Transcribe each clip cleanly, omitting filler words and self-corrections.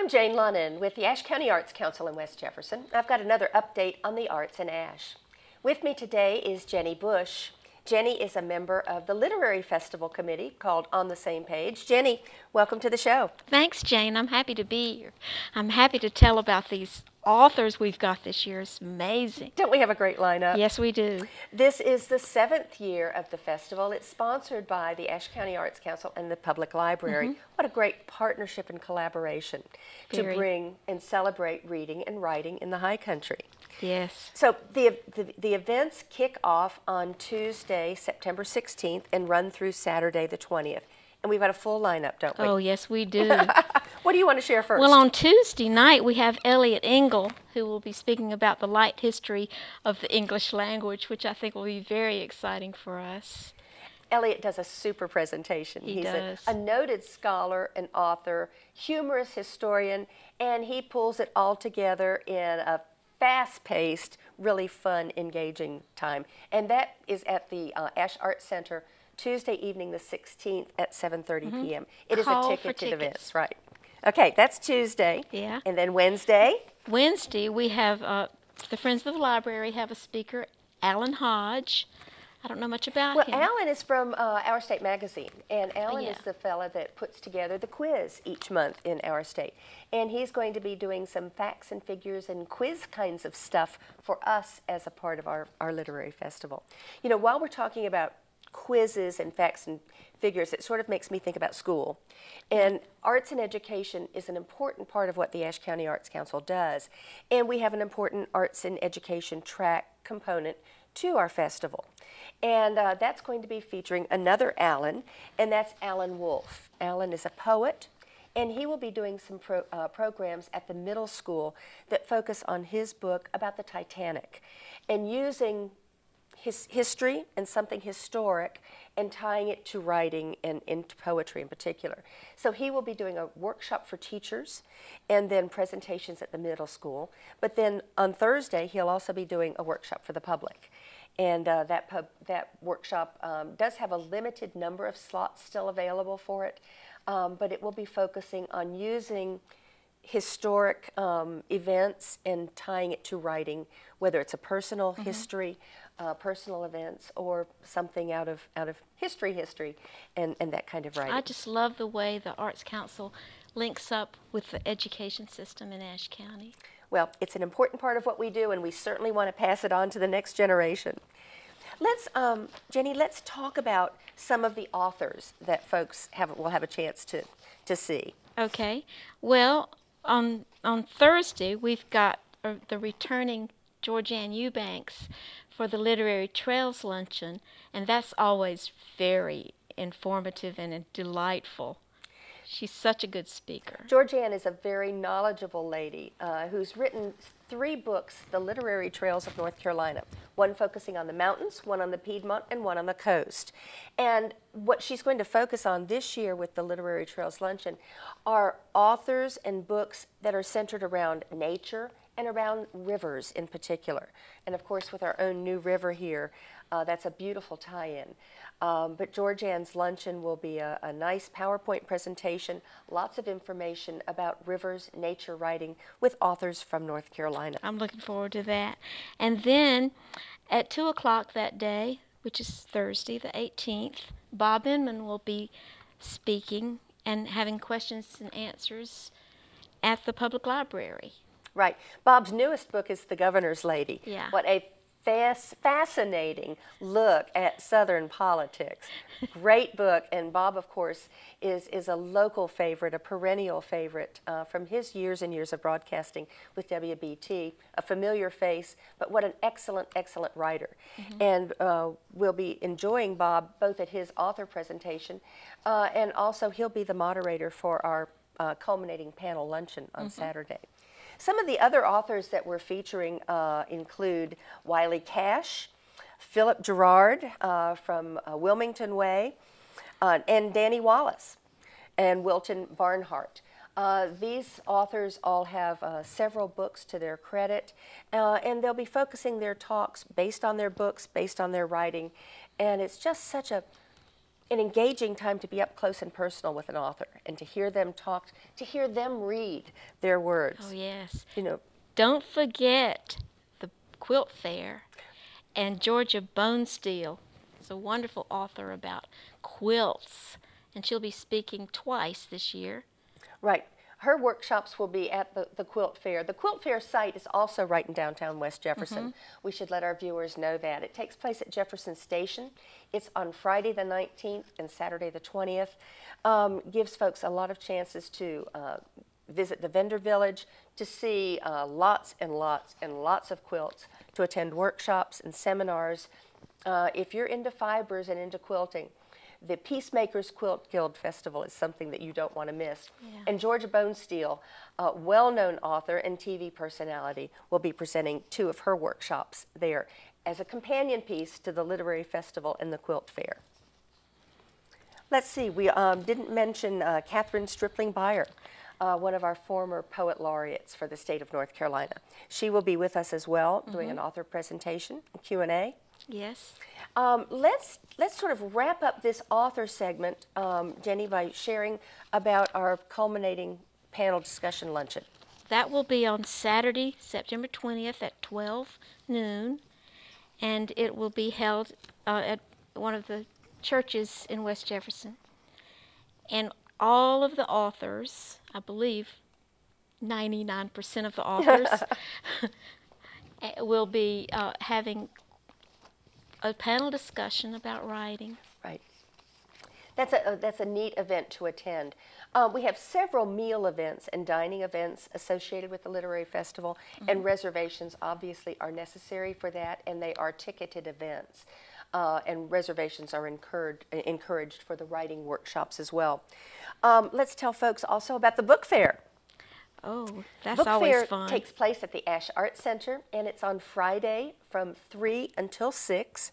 I'm Jane Lunnan with the Ashe County Arts Council in West Jefferson. I've got another update on the arts in Ashe. With me today is Jenny Bush. Jenny is a member of the Literary Festival Committee called On the Same Page. Jenny, welcome to the show. Thanks, Jane. I'm happy to be here. I'm happy to tell about these authors we've got this year. It's amazing. Don't we have a great lineup? Yes, we do. This is the 7th year of the festival. It's sponsored by the Ashe County Arts Council and the Public Library. What a great partnership and collaboration to bring and celebrate reading and writing in the High Country. Yes. So the events kick off on Tuesday, September 16th and run through Saturday the 20th. And we've got a full lineup, don't we? Oh, yes, we do. What do you want to share first? Well, on Tuesday night, we have Elliot Engel, who will be speaking about the light history of the English language, which I think will be very exciting for us. Elliot does a super presentation. He's a noted scholar, an author, humorous historian, and he pulls it all together in a fast-paced, really fun, engaging time. And that is at the Ashe Arts Center Tuesday evening the 16th at 7:30 p.m. It is a ticket to the events, right? Okay, that's Tuesday. Yeah. And then Wednesday? Wednesday, we have the Friends of the Library have a speaker, Alan Hodge. I don't know much about him. Well, Alan is from Our State magazine, and Alan is the fella that puts together the quiz each month in Our State. And he's going to be doing some facts and figures and quiz kinds of stuff for us as a part of our literary festival. You know, while we're talking about quizzes and facts and figures, it sort of makes me think about school. And arts and education is an important part of what the Ashe County Arts Council does. And we have an important arts and education track component to our festival. And that's going to be featuring another Alan, and that's Alan Wolfe. Alan is a poet, and he will be doing some programs at the middle school that focus on his book about the Titanic and using his history and something historic and tying it to writing and into poetry in particular. So he will be doing a workshop for teachers and then presentations at the middle school. But then on Thursday, he'll also be doing a workshop for the public. And that workshop does have a limited number of slots still available for it, but it will be focusing on using historic events and tying it to writing, whether it's a personal history, personal events, or something out of history, and that kind of writing. I just love the way the Arts Council links up with the education system in Ashe County. Well, it's an important part of what we do, and we certainly want to pass it on to the next generation. Let's, Jenny, let's talk about some of the authors that folks will have a chance to see. Okay. Well, on Thursday, we've got the returning Georgianne Eubanks for the Literary Trails Luncheon, and that's always very informative and delightful. She's such a good speaker. Georgianne is a very knowledgeable lady who's written 3 books, The Literary Trails of North Carolina, one focusing on the mountains, one on the Piedmont, and one on the coast. And what she's going to focus on this year with the Literary Trails Luncheon are authors and books that are centered around nature and around rivers in particular. And of course, with our own new river here, that's a beautiful tie-in. But Georgianne's luncheon will be a nice PowerPoint presentation, lots of information about rivers, nature writing with authors from North Carolina. I'm looking forward to that. And then at 2 o'clock that day, which is Thursday the 18th, Bob Inman will be speaking and having questions and answers at the public library. Right. Bob's newest book is The Governor's Lady. Yeah. What a fascinating look at Southern politics. Great book, and Bob, of course, is a local favorite, a perennial favorite from his years and years of broadcasting with WBT, a familiar face, but what an excellent, excellent writer. And we'll be enjoying Bob both at his author presentation and also he'll be the moderator for our culminating panel luncheon on Saturday. Some of the other authors that we're featuring include Wiley Cash, Philip Gerard from Wilmington Way, and Danny Wallace and Wilton Barnhart. These authors all have several books to their credit, and they'll be focusing their talks based on their books, based on their writing, and it's just such a an engaging time to be up close and personal with an author and to hear them talk, to hear them read their words. Oh, yes. You know, don't forget the quilt fair. And Georgia Bonesteel is a wonderful author about quilts, and she'll be speaking twice this year. Right. Her workshops will be at the quilt fair. The quilt fair site is also right in downtown West Jefferson. We should let our viewers know that. It takes place at Jefferson Station. It's on Friday the 19th and Saturday the 20th. Gives folks a lot of chances to visit the vendor village, to see lots and lots and lots of quilts, to attend workshops and seminars. If you're into fibers and into quilting, the Peacemakers Quilt Guild Festival is something that you don't want to miss. Yeah. And Georgia Bonesteel, a well-known author and TV personality, will be presenting 2 of her workshops there as a companion piece to the Literary Festival and the Quilt Fair. Let's see, we didn't mention Catherine Stripling Beyer, one of our former poet laureates for the state of North Carolina. She will be with us as well, doing an author presentation, Q&A. Yes. Let's sort of wrap up this author segment, Jenny, by sharing about our culminating panel discussion luncheon. That will be on Saturday, September 20th at 12 noon, and it will be held at one of the churches in West Jefferson. And all of the authors, I believe 99% of the authors, will be having a panel discussion about writing. Right. That's a neat event to attend. We have several meal events and dining events associated with the Literary Festival, and reservations obviously are necessary for that, and they are ticketed events. And reservations are encouraged for the writing workshops as well. Let's tell folks also about the book fair. Oh, that's Book always fair fun. takes place at the Ash Art Center, and it's on Friday from 3 until 6.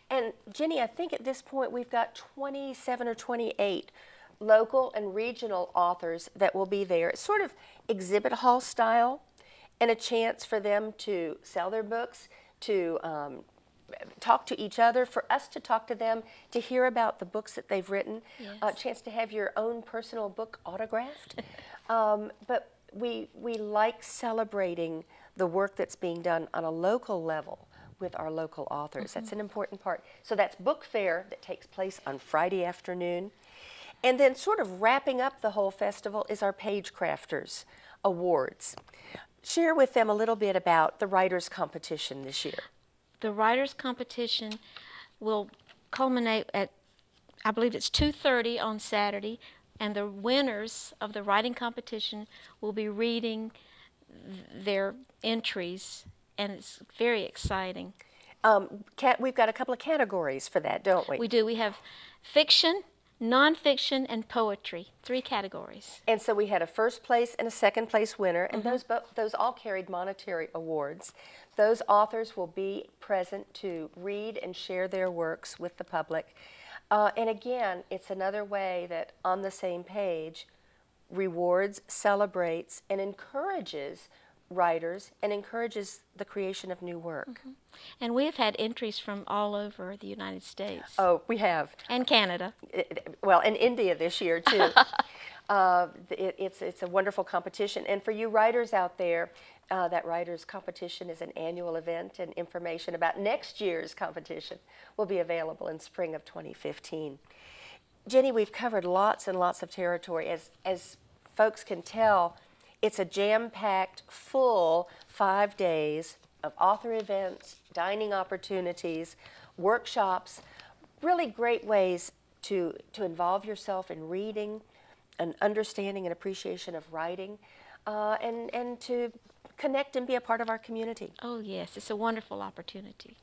And Jenny, I think at this point we've got 27 or 28 local and regional authors that will be there. It's sort of exhibit hall style, and a chance for them to sell their books, to talk to each other, for us to talk to them, to hear about the books that they've written, a chance to have your own personal book autographed. But we like celebrating the work that's being done on a local level with our local authors. That's an important part. So that's book fair that takes place on Friday afternoon. And then sort of wrapping up the whole festival is our Page Crafters Awards. Share with them a little bit about the writers' competition this year. The writers' competition will culminate at, I believe it's 2:30 on Saturday, and the winners of the writing competition will be reading their entries, and it's very exciting. We've got a couple of categories for that, don't we? We do. We have fiction, nonfiction, and poetry, 3 categories. And so we had a first place and a second place winner, and those all carried monetary awards. Those authors will be present to read and share their works with the public. And again, it's another way that On the Same Page rewards, celebrates, and encourages writers and encourages the creation of new work. And we have had entries from all over the United States. Oh, we have. And Canada. Well, and India this year, too. It's a wonderful competition. And for you writers out there, that writers' competition is an annual event, and information about next year's competition will be available in spring of 2015. Jenny, we've covered lots and lots of territory. As folks can tell, it's a jam-packed, full 5 days of author events, dining opportunities, workshops, really great ways to involve yourself in reading, an understanding and appreciation of writing, and to connect and be a part of our community. Oh, yes, it's a wonderful opportunity.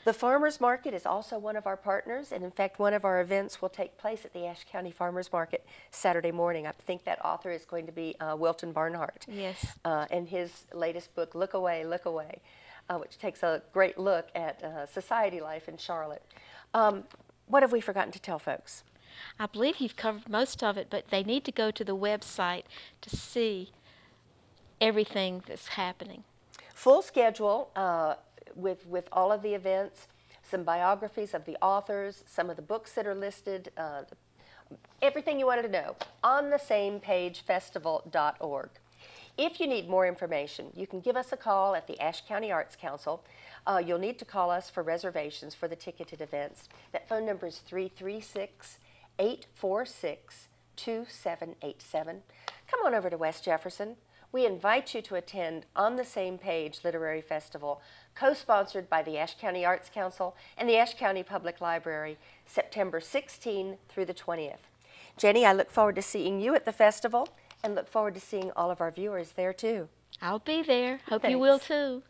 The Farmers Market is also one of our partners, and in fact, one of our events will take place at the Ashe County Farmers Market Saturday morning. I think that author is going to be Wilton Barnhart. Yes. And his latest book, Look Away, which takes a great look at society life in Charlotte. What have we forgotten to tell folks? I believe you've covered most of it, but they need to go to the website to see everything that's happening. Full schedule with all of the events. some biographies of the authors, some of the books that are listed, everything you wanted to know, on the same page festival.org. If you need more information, you can give us a call at the Ashe County Arts Council. You'll need to call us for reservations for the ticketed events. That phone number is 336-846-2787. Come on over to West Jefferson. We invite you to attend On the Same Page Literary Festival, co-sponsored by the Ashe County Arts Council and the Ashe County Public Library, September 16 through the 20th. Jenny, I look forward to seeing you at the festival and look forward to seeing all of our viewers there too. I'll be there. Hope Thanks. you will too.